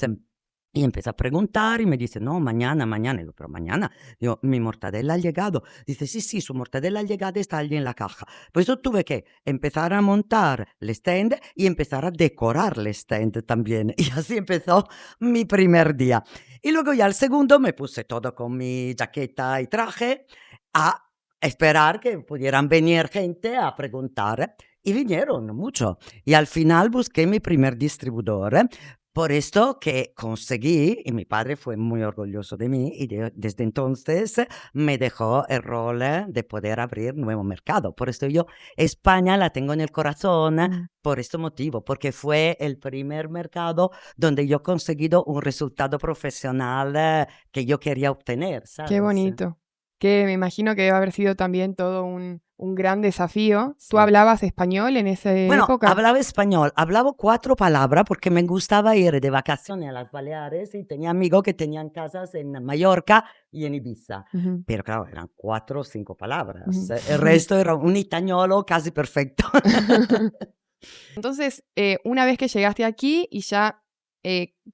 Y empecé a preguntar y me dice, no, mañana. Y digo, pero mañana, digo, mi mortadela ha llegado. Dice, sí, su mortadela ha llegado y está allí en la caja. Por eso tuve que empezar a montar el stand y empezar a decorar el stand también. Y así empezó mi primer día. Y luego ya el segundo me puse todo con mi jaqueta y traje a esperar que pudieran venir gente a preguntar. Y vinieron mucho. Y al final busqué mi primer distribuidor. Por esto que conseguí, y mi padre fue muy orgulloso de mí, y desde entonces me dejó el rol de poder abrir nuevo mercado. Por esto yo España la tengo en el corazón, por este motivo, porque fue el primer mercado donde yo he conseguido un resultado profesional que yo quería obtener, Qué ¿sabes? bonito. Que me imagino que debe haber sido también todo un gran desafío. ¿Tú Sí. hablabas español en esa Bueno, época? hablaba español, hablaba 4 palabras porque me gustaba ir de vacaciones a las Baleares y tenía amigos que tenían casas en Mallorca y en Ibiza. Ujú. Pero claro, eran 4 o 5 palabras. Ujú. El resto era un itañolo casi perfecto. Entonces, una vez que llegaste aquí y ya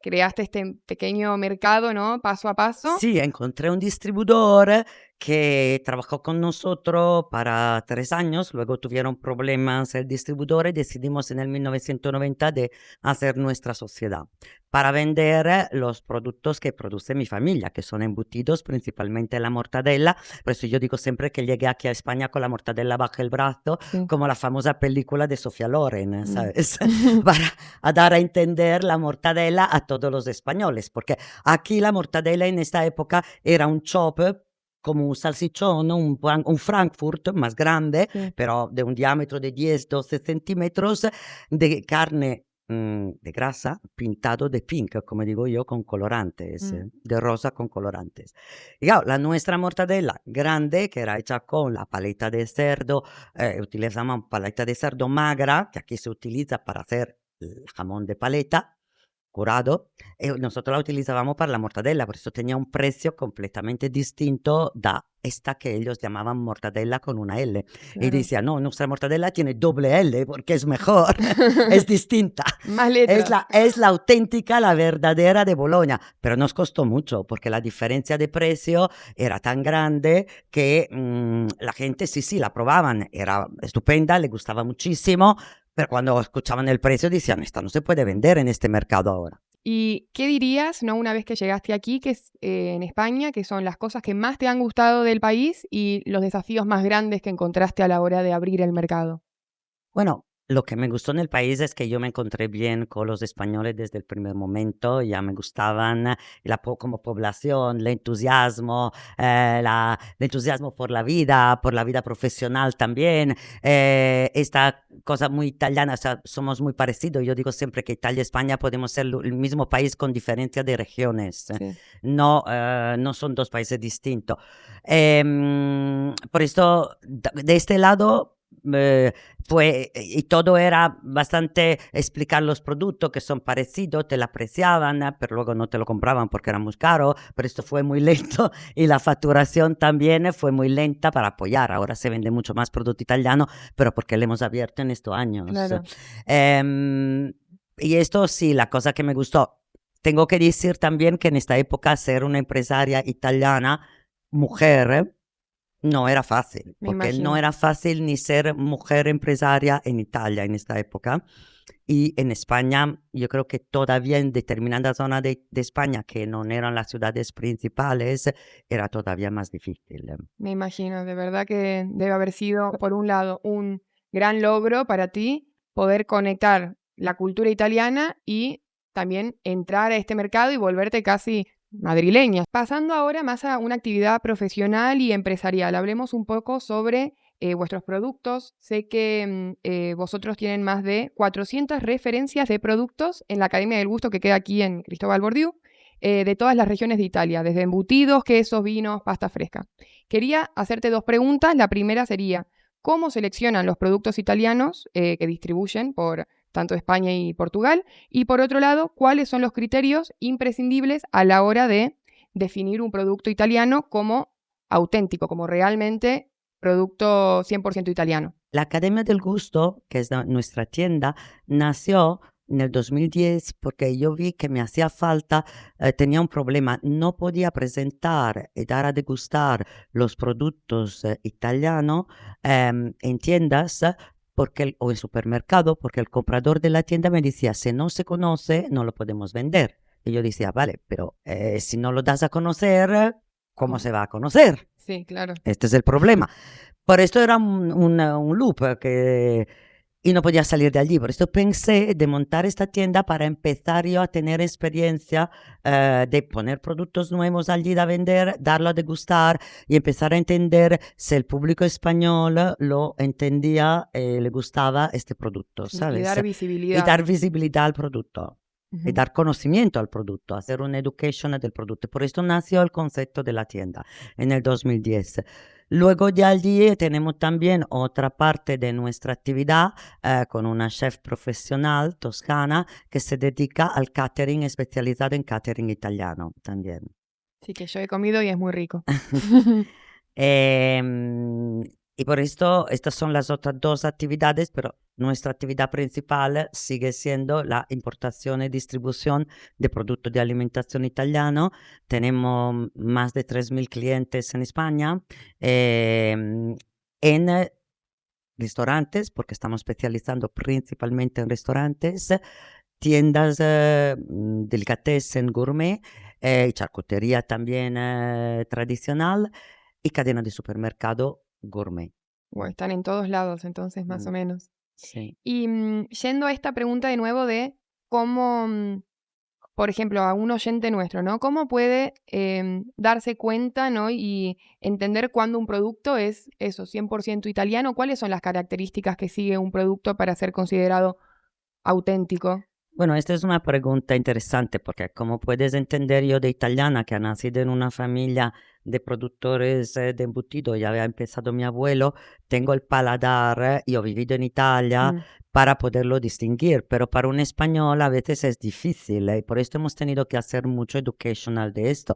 creaste este pequeño mercado, ¿no? Paso a paso. Sí, encontré un distribuidor que trabajó con nosotros para 3 años, luego tuvieron problemas el distribuidor y decidimos en el 1990 de hacer nuestra sociedad para vender los productos que produce mi familia, que son embutidos, principalmente la mortadela. Por eso yo digo siempre que llegué aquí a España con la mortadela bajo el brazo, Sí. como la famosa película de Sofía Loren, ¿sabes? Mm. Para a dar a entender la mortadela a todos los españoles, porque aquí la mortadela en esta época era un chop como un salchichón, un Frankfurt más grande, Sí. pero de un diámetro de 10-12 centímetros, de carne de grasa, pintado de pink, como digo yo, con colorantes, de rosa con colorantes. Y claro, la nuestra mortadela grande, que era hecha con la paleta de cerdo, utilizamos paleta de cerdo magra, que aquí se utiliza para hacer el jamón de paleta curado, nosotros la utilizábamos para la mortadela, por eso tenía un precio completamente distinto da esta que ellos llamaban mortadela con una L. Y Claro. decía, no, nuestra mortadela tiene doble L porque es mejor, es distinta. Más letras. Es la auténtica, la verdadera de Bolonia, pero nos costó mucho porque la diferencia de precio era tan grande que la gente sí, la probaban, era estupenda, le gustaba muchísimo, pero cuando escuchaban el precio decían, esta no se puede vender en este mercado ahora. ¿Y qué dirías, no, una vez que llegaste aquí, que es en España, que son las cosas que más te han gustado del país y los desafíos más grandes que encontraste a la hora de abrir el mercado? Bueno, lo que me gustó en el país es que yo me encontré bien con los españoles desde el primer momento, ya me gustaban como población, el entusiasmo por la vida profesional también, esta cosa muy italiana, o sea, somos muy parecidos, yo digo siempre que Italia y España podemos ser el mismo país con diferencia de regiones, Sí. no son 2 países distintos. Por esto, de este lado, y todo era bastante explicar los productos que son parecidos, te lo apreciaban, pero luego no te lo compraban porque era muy caro, pero esto fue muy lento y la facturación también fue muy lenta para apoyar. Ahora se vende mucho más producto italiano, pero porque lo hemos abierto en estos años. Claro. Y esto sí, la cosa que me gustó. Tengo que decir también que en esta época ser una empresaria italiana, mujer, no era fácil, Me porque imagino. no era fácil ni ser mujer empresaria en Italia en esta época. Y en España, yo creo que todavía en determinadas zonas de España, que no eran las ciudades principales, era todavía más difícil. Me imagino, de verdad que debe haber sido, por un lado, un gran logro para ti poder conectar la cultura italiana y también entrar a este mercado y volverte casi madrileña. Pasando ahora más a una actividad profesional y empresarial, hablemos un poco sobre vuestros productos. Sé que vosotros tienen más de 400 referencias de productos en la Academia del Gusto que queda aquí en Cristóbal Bordiú, de todas las regiones de Italia, desde embutidos, quesos, vinos, pasta fresca. Quería hacerte 2 preguntas. La primera sería, ¿cómo seleccionan los productos italianos que distribuyen por tanto España y Portugal? Y por otro lado, ¿cuáles son los criterios imprescindibles a la hora de definir un producto italiano como auténtico, como realmente producto 100% italiano? La Academia del Gusto, que es nuestra tienda, nació en el 2010 porque yo vi que me hacía falta, tenía un problema, no podía presentar y dar a degustar los productos italianos en tiendas o en supermercado, porque el comprador de la tienda me decía, si no se conoce, no lo podemos vender. Y yo decía, vale, pero si no lo das a conocer, ¿cómo se va a conocer? Sí, claro. Este es el problema. Por esto era un loop y no podía salir de allí. Por esto pensé de montar esta tienda para empezar yo a tener experiencia de poner productos nuevos allí a vender, darlo a degustar y empezar a entender si el público español lo entendía, le gustaba este producto, Sí, y ¿sabes? dar Y visibilidad. dar visibilidad al producto. Y Ujú. dar conocimiento al producto, hacer una education del producto. Por esto nació el concepto de la tienda en el 2010. Luego de allí tenemos también otra parte de nuestra actividad con una chef profesional toscana que se dedica al catering, especializada en catering italiano también. Sí, que yo he comido y es muy rico. Y por esto, estas son las otras dos actividades, pero nuestra actividad principal sigue siendo la importación y distribución de productos de alimentación italiano. Tenemos más de 3.000 clientes en España, en restaurantes, porque estamos especializando principalmente en restaurantes, tiendas delicatessen gourmet, y charcutería también tradicional y cadena de supermercado gourmet. Bueno, están en todos lados, entonces, más o Mm, menos. sí. Y yendo a esta pregunta de nuevo de cómo, por ejemplo, a un oyente nuestro, ¿no? ¿Cómo puede darse cuenta, ¿no? Y entender cuándo un producto es eso, 100% italiano? ¿Cuáles son las características que sigue un producto para ser considerado auténtico? Bueno, esta es una pregunta interesante porque como puedes entender yo de italiana que ha nacido en una familia de productores de embutido y había empezado mi abuelo, tengo el paladar y he vivido en Italia Mm, para poderlo distinguir, pero para un español a veces es difícil y por esto hemos tenido que hacer mucho educational de esto.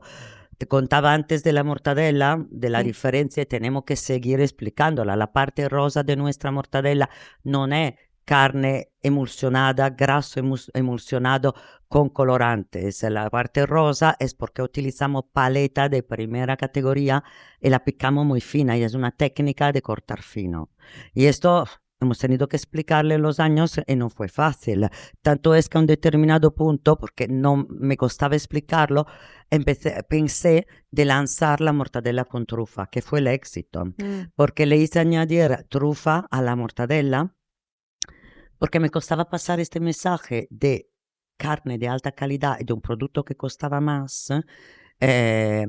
Te contaba antes de la mortadela, de la Sí. diferencia y tenemos que seguir explicándola. La parte rosa de nuestra mortadela non è carne emulsionada, graso emulsionado con colorantes. La parte rosa es porque utilizamos paleta de primera categoría y la picamos muy fina y es una técnica de cortar fino. Y esto hemos tenido que explicarle en los años y no fue fácil. Tanto es que a un determinado punto, porque no me costaba explicarlo, pensé de lanzar la mortadela con trufa, que fue el éxito, mm, porque le hice añadir trufa a la mortadela porque me costaba pasar este mensaje de carne de alta calidad y de un producto que costaba más, eh,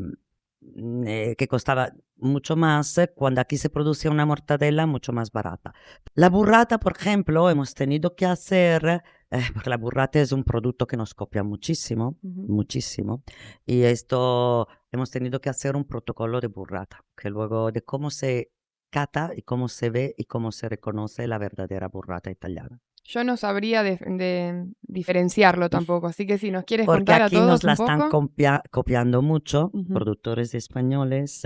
que costaba mucho más cuando aquí se producía una mortadela mucho más barata. La burrata, por ejemplo, hemos tenido que hacer, porque la burrata es un producto que nos copia muchísimo, ujú. muchísimo, y esto hemos tenido que hacer un protocolo de burrata, que luego de cómo se cata y cómo se ve y cómo se reconoce la verdadera burrata italiana. Yo no sabría de diferenciarlo tampoco, así que si nos quieres Porque contar a aquí nos todos la un están poco. copiando mucho, Ujú. productores españoles,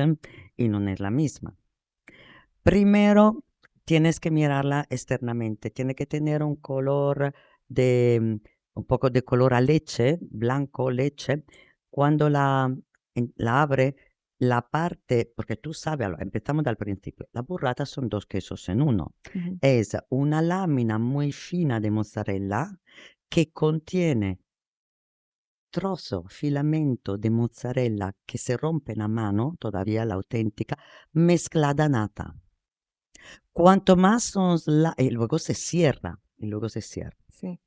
y no es la misma. Primero, tienes que mirarla externamente, tiene que tener un color un poco de color a leche, blanco leche. Cuando la abre, la parte, porque tú sabes, allora, empezamos dal principio, la burrata son dos quesos en uno. Ujú. Es una lámina muy fina de mozzarella que contiene trozo, filamento de mozzarella que se rompe en la mano, todavía la auténtica, mezclada a nata. Cuanto más son y luego se cierra, y luego se cierra. Sí.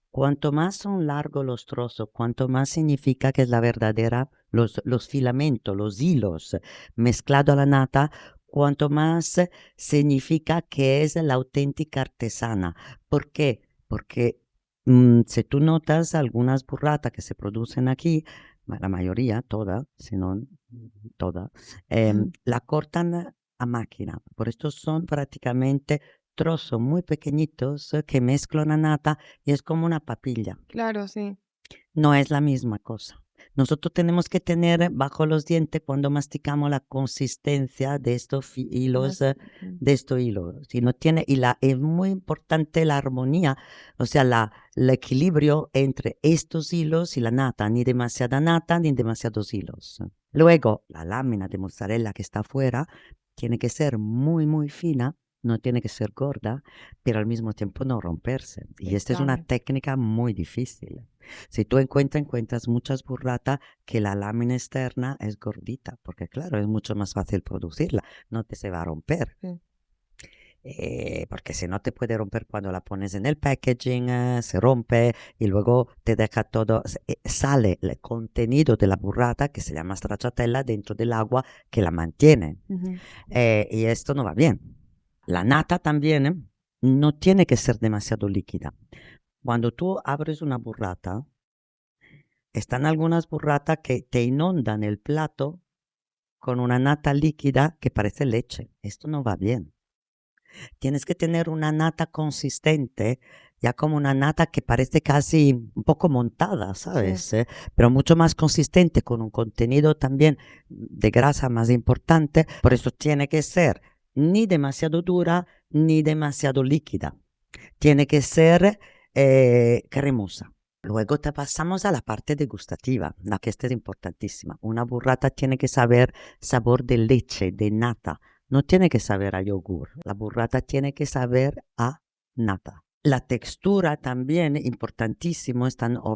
Cuanto más son largos los trozos, cuanto más significa que es la verdadera, los filamentos, los hilos mezclado a la nata, cuanto más significa que es la auténtica artesana. ¿Por qué? Porque si tú notas algunas burratas que se producen aquí, la mayoría, toda, si no toda, Ujú. la cortan a máquina. Por esto son prácticamente trozos muy pequeñitos que mezclan a nata y es como una papilla. Claro, sí. No es la misma cosa. Nosotros tenemos que tener bajo los dientes cuando masticamos la consistencia de estos hilos, Más, mm, de estos hilos. Si no tiene, es muy importante la armonía, o sea, el equilibrio entre estos hilos y la nata, ni demasiada nata ni demasiados hilos. Luego, la lámina de mozzarella que está afuera tiene que ser muy, muy fina, no tiene que ser gorda, pero al mismo tiempo no romperse. Y esta es una estable. técnica muy difícil. Si tú encuentras muchas burratas que la lámina externa es gordita, porque claro, es mucho más fácil producirla, no te se va a romper. Sí. porque si no te puede romper cuando la pones en el packaging, se rompe y luego te deja todo, sale el contenido de la burrata que se llama stracciatella dentro del agua que la mantiene. Ujú. Y esto no va bien. La nata también no tiene que ser demasiado líquida. Cuando tú abres una burrata, están algunas burratas que te inundan el plato con una nata líquida que parece leche. Esto no va bien. Tienes que tener una nata consistente, ya como una nata que parece casi un poco montada, ¿sabes? Pero mucho más consistente, con un contenido también de grasa más importante. Por eso tiene que ser ni demasiado dura ni demasiado líquida. Tiene que ser cremosa. Luego te pasamos a la parte degustativa, la que esta es importantísima. Una burrata tiene que saber sabor de leche, de nata. No tiene que saber a yogur. La burrata tiene que saber a nata. La textura también, importantísimo. He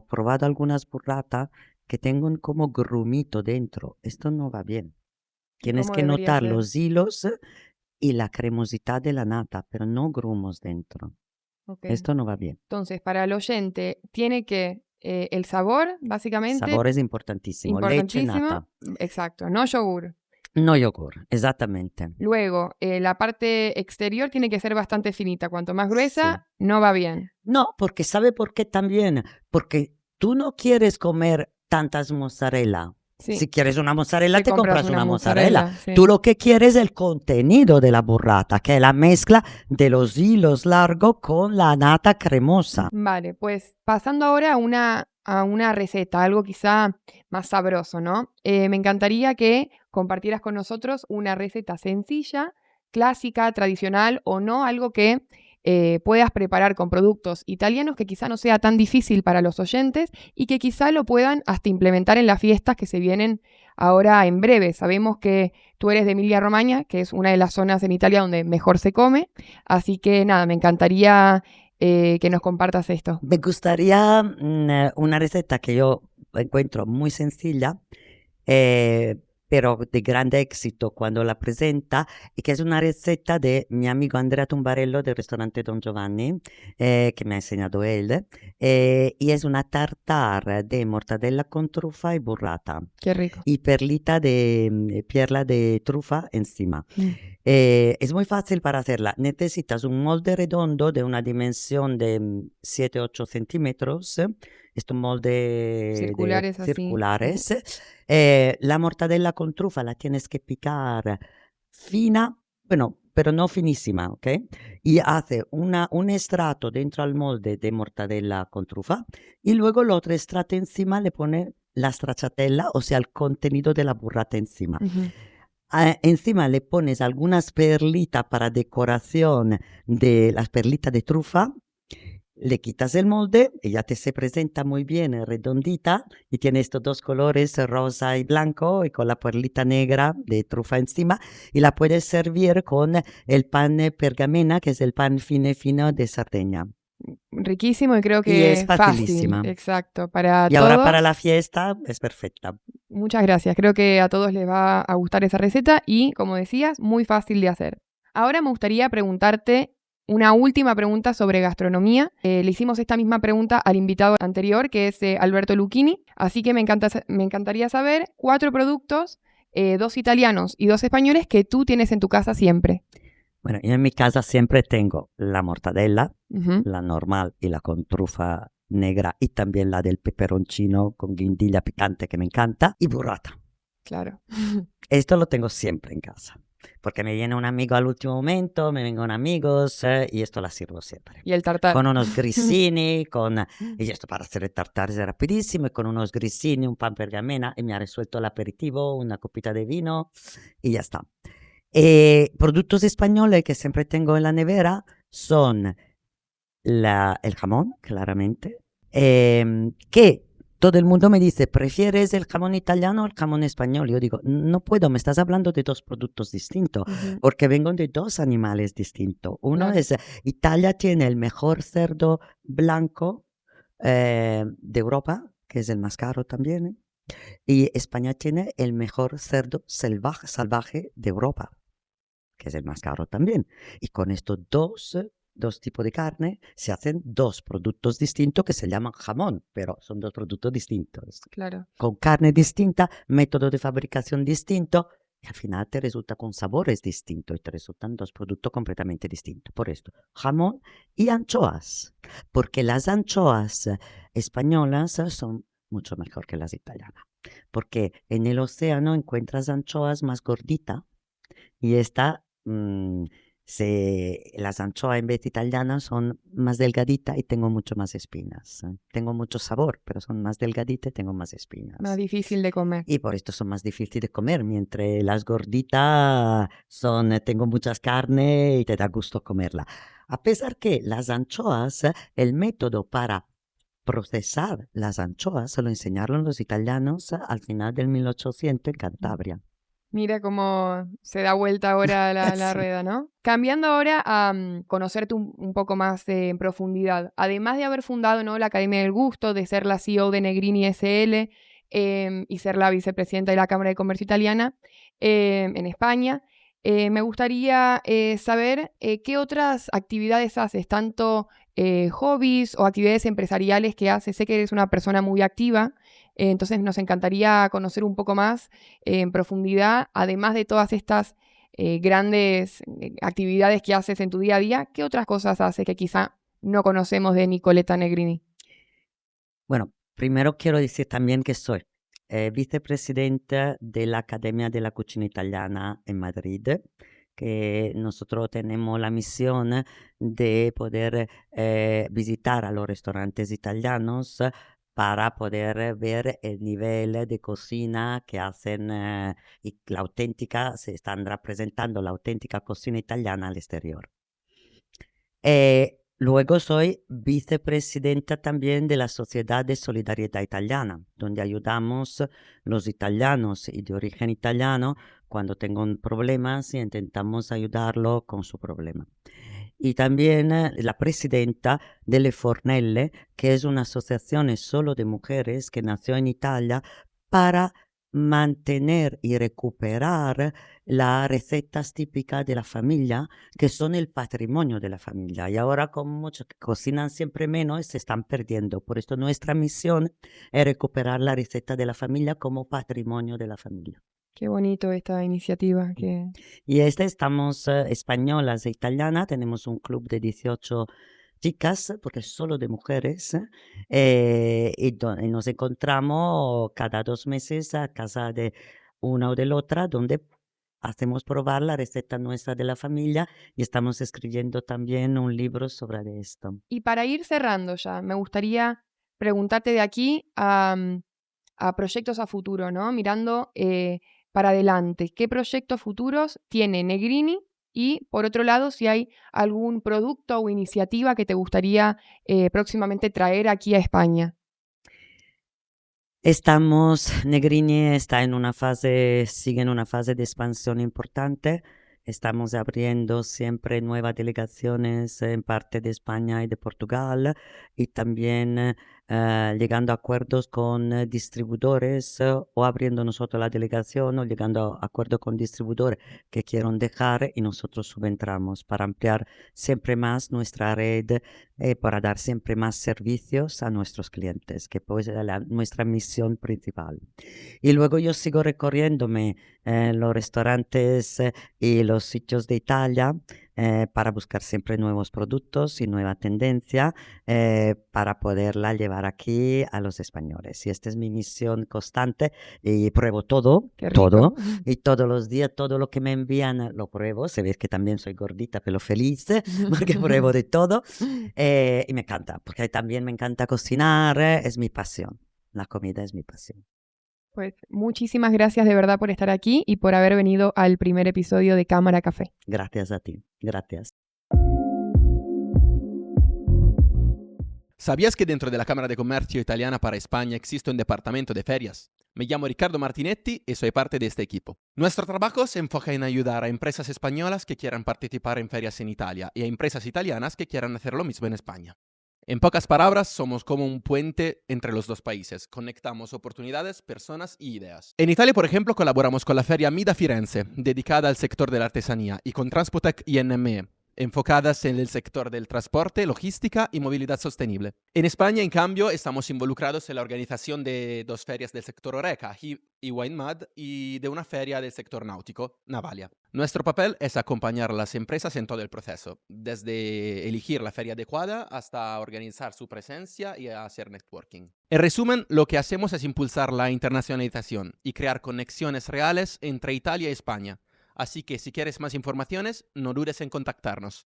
probado algunas burratas que tengan como grumito dentro. Esto no va bien. Tienes ¿Cómo que debería notar ser? los hilos y la cremosidad de la nata, pero no grumos dentro. Ok. Esto no va bien. Entonces, para el oyente, tiene que el sabor, básicamente, Sabor es importantísimo. Leche, importantísimo. nata. Exacto, no yogur. No yogur, exactamente. Luego, la parte exterior tiene que ser bastante finita. Cuanto más Sí. gruesa, no va bien. No, porque ¿sabe por qué también? Porque tú no quieres comer tantas mozzarella. Sí. Si quieres una mozzarella, Te te compras compras una una mozzarella. mozzarella, sí. Tú lo que quieres es el contenido de la burrata, que es la mezcla de los hilos largos con la nata cremosa. Vale, pues pasando ahora a una receta, algo quizá más sabroso, ¿no? Me encantaría que compartieras con nosotros una receta sencilla, clásica, tradicional o no, algo que puedas preparar con productos italianos que quizá no sea tan difícil para los oyentes y que quizá lo puedan hasta implementar en las fiestas que se vienen ahora en breve. Sabemos que tú eres de Emilia-Romagna, que es una de las zonas en Italia donde mejor se come, así que nada, me encantaría que nos compartas esto. Me gustaría una receta que yo encuentro muy sencilla, pero de grande éxito cuando la presenta, y que es una receta de mi amigo Andrea Tumbarello del restaurante Don Giovanni, que me ha enseñado él, y es una tartar de mortadella con trufa y burrata, Qué rico. y perla de trufa encima. Mm. Es muy fácil para hacerla. Necesitas un molde redondo de una dimensión de 7-8 centímetros. Estos moldes Circulares así. circulares. La mortadella con trufa la tienes que picar fina, bueno, pero no finísima, ¿ok? Y hace un estrato dentro al molde de mortadella con trufa y luego el otro estrato encima le pone la stracciatella, o sea, el contenido de la burrata encima. Ujú. Encima le pones algunas perlitas para decoración de las perlitas de trufa, le quitas el molde y ya te se presenta muy bien, redondita, y tiene estos dos colores, rosa y blanco, y con la perlita negra de trufa encima, y la puedes servir con el pan pergamena, que es el pan fino de Cerdeña. Riquísimo y creo Y que es fácil. facilísima. Exacto. Para Y ahora para todos, la fiesta es perfecta. muchas gracias. Creo que a todos les va a gustar esa receta y, como decías, muy fácil de hacer. Ahora me gustaría preguntarte una última pregunta sobre gastronomía. Le hicimos esta misma pregunta al invitado anterior, que es Alberto Lucchini. Así que me encantaría saber 4 productos, 2 italianos y 2 españoles que tú tienes en tu casa siempre. Bueno, yo en mi casa siempre tengo la mortadella, Ujú. la normal y la con trufa negra, y también la del peperoncino con guindilla picante que me encanta, y burrata. Claro. Esto lo tengo siempre en casa, porque me viene un amigo al último momento, me vengan amigos, y esto la sirvo siempre. Y el tartar. Con unos grissini, y esto para hacer el tartar es rapidísimo, y con unos grissini, un pan pergamena, y me ha resuelto el aperitivo, una copita de vino, y ya está. Productos españoles que siempre tengo en la nevera son el jamón, claramente, que todo el mundo me dice, ¿prefieres el jamón italiano o el jamón español? Yo digo, no puedo, me estás hablando de 2 productos distintos, Ujú. porque vengo de 2 animales distintos. Uno Claro. es, Italia tiene el mejor cerdo blanco de Europa, que es el más caro también, y España tiene el mejor cerdo salvaje de Europa, que es el más caro también. Y con estos dos tipos de carne se hacen dos productos distintos que se llaman jamón, pero son dos productos distintos. Claro. Con carne distinta, método de fabricación distinto, y al final te resulta con sabores distintos y te resultan dos productos completamente distintos. Por esto, jamón y anchoas, porque las anchoas españolas son mucho mejor que las italianas, porque en el océano encuentras anchoas más gorditas y las anchoas en vez de italianas son más delgaditas y tengo mucho más espinas. Tengo mucho sabor, pero son más delgaditas y tengo más espinas. Más difícil de comer. Y por esto son más difíciles de comer, mientras las gorditas tengo muchas carne y te da gusto comerla. A pesar que las anchoas, el método para procesar las anchoas se lo enseñaron los italianos al final del 1800 en Cantabria. Mira cómo se da vuelta ahora la Sí. rueda, ¿no? Cambiando ahora a conocerte un poco más en profundidad. Además de haber fundado, ¿no?, la Academia del Gusto, de ser la CEO de Negrini SL y ser la vicepresidenta de la Cámara de Comercio Italiana en España, me gustaría saber qué otras actividades haces, tanto hobbies o actividades empresariales que haces. Sé que eres una persona muy activa. Entonces nos encantaría conocer un poco más en profundidad, además de todas estas grandes actividades que haces en tu día a día, ¿qué otras cosas haces que quizá no conocemos de Nicoletta Negrini? Bueno, primero quiero decir también que soy vicepresidenta de la Academia de la Cocina Italiana en Madrid, que nosotros tenemos la misión de poder visitar a los restaurantes italianos para poder ver el nivel de cocina que hacen y se están representando la auténtica cocina italiana al exterior. Luego soy vicepresidenta también de la Sociedad de Solidaridad Italiana, donde ayudamos los italianos y de origen italiano cuando tengan problemas y intentamos ayudarlo con su problema. Y también la presidenta de Le Fornelle, que es una asociación solo de mujeres que nació en Italia para mantener y recuperar las recetas típicas de la familia, que son el patrimonio de la familia. Y ahora con muchos que cocinan siempre menos, se están perdiendo. Por esto nuestra misión es recuperar la receta de la familia como patrimonio de la familia. Qué bonito esta iniciativa. Y estamos españolas e italianas, tenemos un club de 18 chicas, porque es solo de mujeres, y nos encontramos cada 2 meses a casa de una o de la otra, donde hacemos probar la receta nuestra de la familia y estamos escribiendo también un libro sobre esto. Y para ir cerrando ya, me gustaría preguntarte de aquí a proyectos a futuro, ¿no? Mirando para adelante, ¿qué proyectos futuros tiene Negrini? Y por otro lado, si hay algún producto o iniciativa que te gustaría próximamente traer aquí a España. Negrini sigue en una fase de expansión importante. Estamos abriendo siempre nuevas delegaciones en parte de España y de Portugal y también llegando a acuerdos con distribuidores o abriendo nosotros la delegación o llegando a acuerdos con distribuidores que quieran dejar y nosotros subentramos para ampliar siempre más nuestra red para dar siempre más servicios a nuestros clientes, que pues es nuestra misión principal. Y luego yo sigo recorriéndome los restaurantes y los sitios de Italia para buscar siempre nuevos productos y nueva tendencia para poderla llevar aquí a los españoles. Y esta es mi misión constante y pruebo todo, y todos los días todo lo que me envían lo pruebo. Se ve que también soy gordita pero feliz porque pruebo de todo y me encanta, porque también me encanta cocinar, es mi pasión. La comida es mi pasión. Pues muchísimas gracias de verdad por estar aquí y por haber venido al primer episodio de Cámara Café. Gracias a ti, gracias. ¿Sabías que dentro de la Cámara de Comercio Italiana para España existe un departamento de ferias? Me llamo Ricardo Martinetti y soy parte de este equipo. Nuestro trabajo se enfoca en ayudar a empresas españolas que quieran participar en ferias en Italia y a empresas italianas que quieran hacer lo mismo en España. En pocas palabras, somos como un puente entre los dos países. Conectamos oportunidades, personas y ideas. En Italia, por ejemplo, colaboramos con la Feria Mida Firenze, dedicada al sector de la artesanía, y con Transpotec y NME, enfocadas en el sector del transporte, logística y movilidad sostenible. En España, en cambio, estamos involucrados en la organización de 2 ferias del sector Horeca y WineMad y de una feria del sector náutico, Navalia. Nuestro papel es acompañar a las empresas en todo el proceso, desde elegir la feria adecuada hasta organizar su presencia y hacer networking. En resumen, lo que hacemos es impulsar la internacionalización y crear conexiones reales entre Italia y España. Así que si quieres más informaciones, no dudes en contactarnos.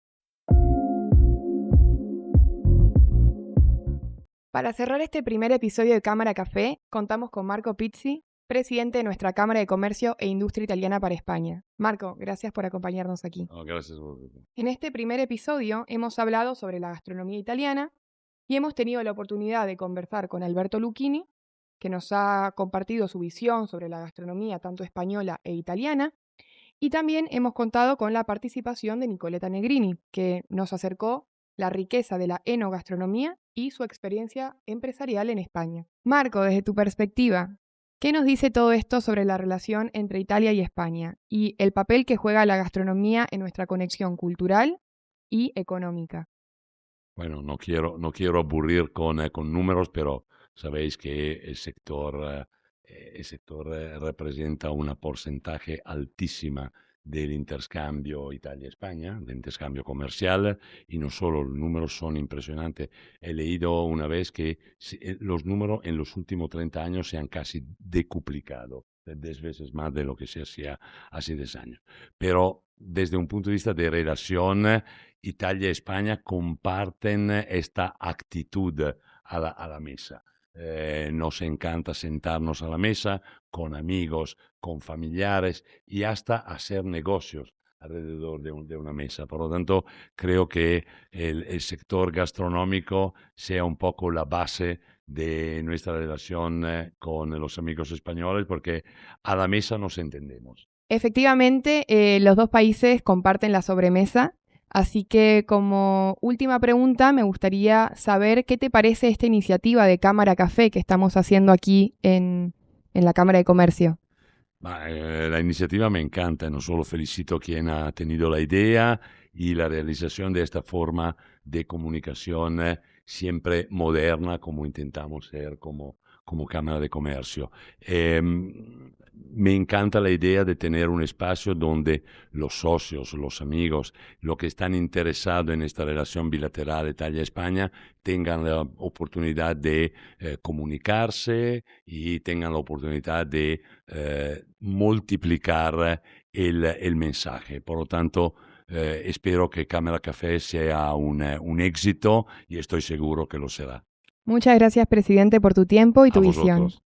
Para cerrar este primer episodio de Cámara Café, contamos con Marco Pizzi, presidente de nuestra Cámara de Comercio e Industria Italiana para España. Marco, gracias por acompañarnos aquí. Gracias a vos. En este primer episodio hemos hablado sobre la gastronomía italiana y hemos tenido la oportunidad de conversar con Alberto Lucchini, que nos ha compartido su visión sobre la gastronomía tanto española e italiana, y también hemos contado con la participación de Nicoletta Negrini, que nos acercó la riqueza de la enogastronomía y su experiencia empresarial en España. Marco, desde tu perspectiva, ¿qué nos dice todo esto sobre la relación entre Italia y España y el papel que juega la gastronomía en nuestra conexión cultural y económica? Bueno, no quiero aburrir con números, pero sabéis que el sector representa un porcentaje altísima del interscambio Italia-España, del interscambio comercial, y no solo, los números son impresionantes. He leído una vez que los números en los últimos 30 años se han casi decuplicado, 10 veces más de lo que se hacía hace 10 años. Pero desde un punto de vista de relación, Italia y España comparten esta actitud a la mesa. Nos encanta sentarnos a la mesa con amigos, con familiares y hasta hacer negocios alrededor de una mesa. Por lo tanto, creo que el sector gastronómico sea un poco la base de nuestra relación con los amigos españoles, porque a la mesa nos entendemos. Efectivamente, los dos países comparten la sobremesa. Así que como última pregunta me gustaría saber qué te parece esta iniciativa de Cámara Café que estamos haciendo aquí en la Cámara de Comercio. La iniciativa me encanta, no solo felicito a quien ha tenido la idea y la realización de esta forma de comunicación siempre moderna como intentamos ser como Cámara de Comercio. Me encanta la idea de tener un espacio donde los socios, los amigos, los que están interesados en esta relación bilateral Italia-España tengan la oportunidad de comunicarse y tengan la oportunidad de multiplicar el mensaje. Por lo tanto, espero que Cámara Café sea un éxito y estoy seguro que lo será. Muchas gracias, presidente, por tu tiempo y tu visión. Vosotros.